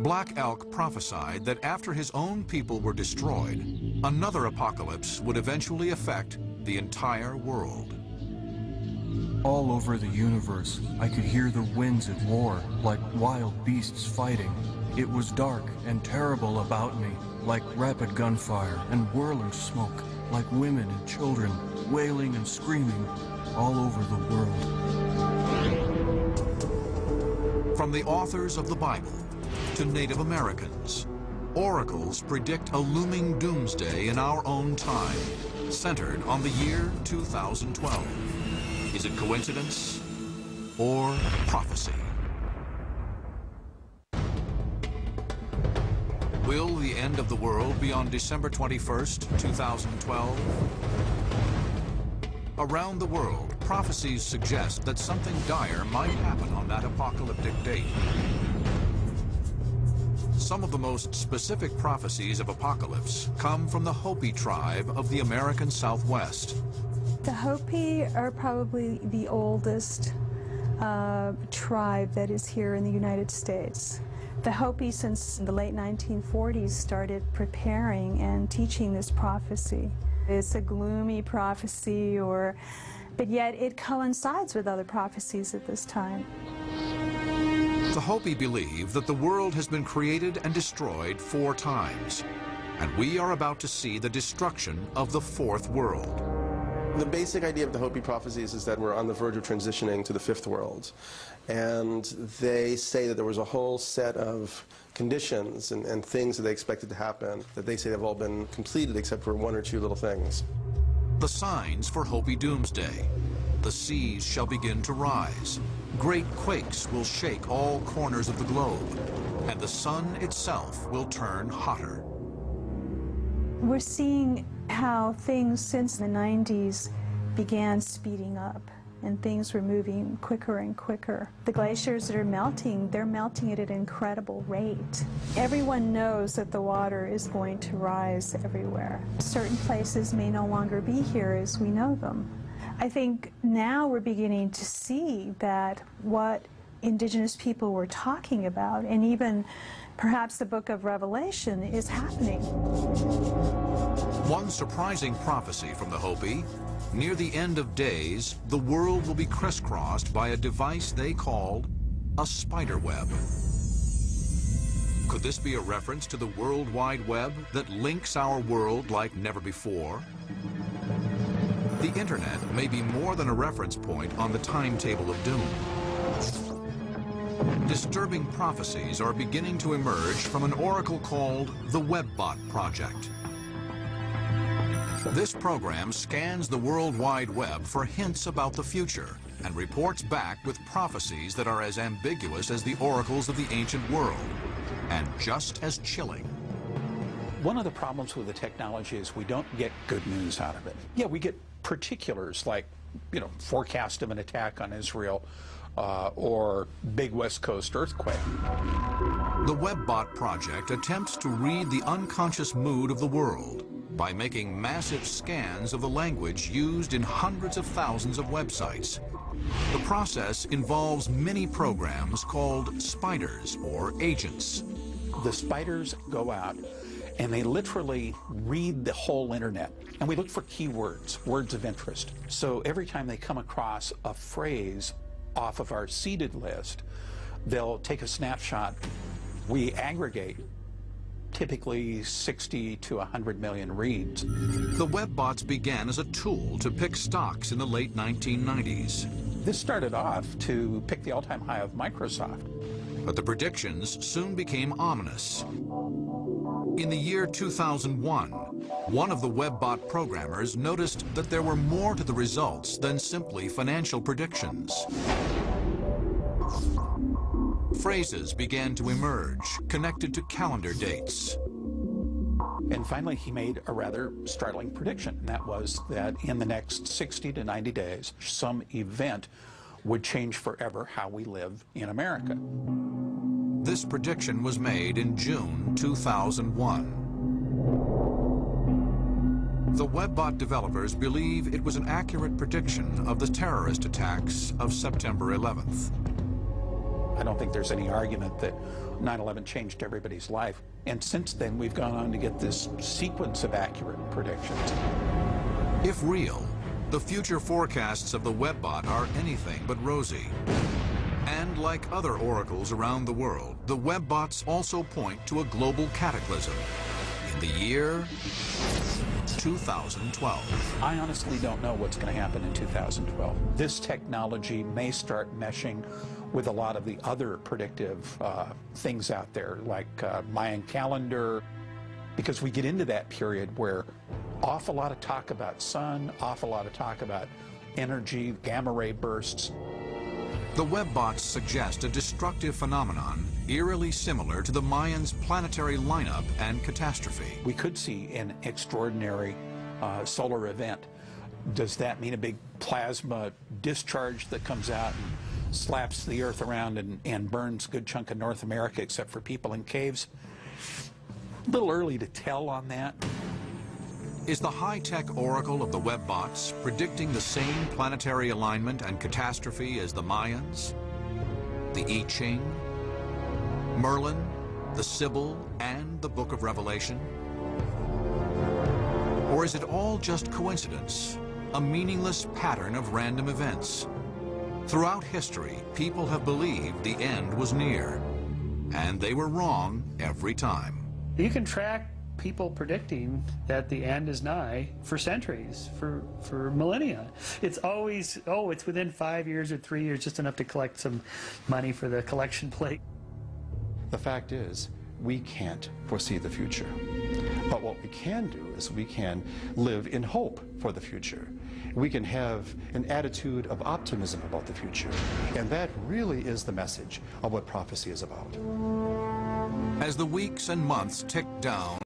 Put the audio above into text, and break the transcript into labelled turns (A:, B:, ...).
A: Black Elk prophesied that after his own people were destroyed, another apocalypse would eventually affect the entire world.
B: All over the universe, I could hear the winds at war, like wild beasts fighting. It was dark and terrible about me, like rapid gunfire and whirling smoke, like women and children wailing and screaming all over the world.
A: From the authors of the Bible to Native Americans, oracles predict a looming doomsday in our own time, centered on the year 2012. Is it coincidence or prophecy? Will the end of the world be on December 21st, 2012? Around the world, prophecies suggest that something dire might happen on that apocalyptic date. Some of the most specific prophecies of apocalypse come from the Hopi tribe of the American Southwest.
C: The Hopi are probably the oldest tribe that is here in the United States. The Hopi, since the late 1940s, started preparing and teaching this prophecy. It's a gloomy prophecy, but yet it coincides with other prophecies at this time.
A: The Hopi believe that the world has been created and destroyed 4 times, and we are about to see the destruction of the 4th world.
D: The basic idea of the Hopi prophecies is that we're on the verge of transitioning to the 5th world. And they say that there was a whole set of conditions and things that they expected to happen, that they say have all been completed except for 1 or 2 little things.
A: The signs for Hopi doomsday. The seas shall begin to rise. Great quakes will shake all corners of the globe, and the sun itself will turn hotter.
C: We're seeing how things since the 90s began speeding up, and things were moving quicker and quicker. The glaciers that are melting, they're melting at an incredible rate. Everyone knows that the water is going to rise everywhere. Certain places may no longer be here as we know them. I think now we're beginning to see that what indigenous people were talking about, and even perhaps the book of Revelation, is happening.
A: One surprising prophecy from the Hopi: near the end of days, the world will be crisscrossed by a device they called a spider web. Could this be a reference to the World Wide Web that links our world like never before? The internet may be more than a reference point on the timetable of doom. Disturbing prophecies are beginning to emerge from an oracle called the Webbot Project. This program scans the World Wide Web for hints about the future and reports back with prophecies that are as ambiguous as the oracles of the ancient world, and just as chilling.
E: One of the problems with the technology is we don't get good news out of it. Yeah, we get particulars like, forecast of an attack on Israel, or big West Coast earthquake.
A: The Webbot Project attempts to read the unconscious mood of the world by making massive scans of the language used in hundreds of thousands of websites. The process involves many programs called spiders or agents.
E: The spiders go out and they literally read the whole internet. And we look for keywords, words of interest. So every time they come across a phrase off of our seeded list, they'll take a snapshot. We aggregate typically 60 to 100 million reads.
A: The Webbots began as a tool to pick stocks in the late 1990s.
E: This started off to pick the all-time high of Microsoft.
A: But the predictions soon became ominous. In the year 2001, one of the Webbot programmers noticed that there were more to the results than simply financial predictions. Phrases began to emerge, connected to calendar dates.
E: And finally, he made a rather startling prediction, and that was that in the next 60 to 90 days, some event would change forever how we live in America.
A: This prediction was made in June 2001. The Webbot developers believe it was an accurate prediction of the terrorist attacks of September 11th.
E: I don't think there's any argument that 9/11 changed everybody's life. And since then, we've gone on to get this sequence of accurate predictions.
A: If real, the future forecasts of the Webbot are anything but rosy. And like other oracles around the world, the Webbots also point to a global cataclysm in the year 2012.
E: I honestly don't know what's going to happen in 2012. This technology may start meshing with a lot of the other predictive things out there, like Mayan calendar, because we get into that period where awful lot of talk about sun, awful lot of talk about energy, gamma ray bursts.
A: The Webbots suggest a destructive phenomenon eerily similar to the Mayans' planetary lineup and catastrophe.
E: We could see an extraordinary solar event. Does that mean a big plasma discharge that comes out and slaps the Earth around and burns a good chunk of North America except for people in caves? A little early to tell on that.
A: Is the high-tech oracle of the Webbots predicting the same planetary alignment and catastrophe as the Mayans, the I Ching, Merlin, the Sibyl, and the Book of Revelation? Or is it all just coincidence, a meaningless pattern of random events? Throughout history, people have believed the end was near, and they were wrong every time.
F: You can track people predicting that the end is nigh for centuries, for millennia. It's always, oh, it's within 5 years or 3 years, just enough to collect some money for the collection plate.
G: The fact is, we can't foresee the future. But what we can do is we can live in hope for the future. We can have an attitude of optimism about the future. And that really is the message of what prophecy is about.
A: As the weeks and months tick down,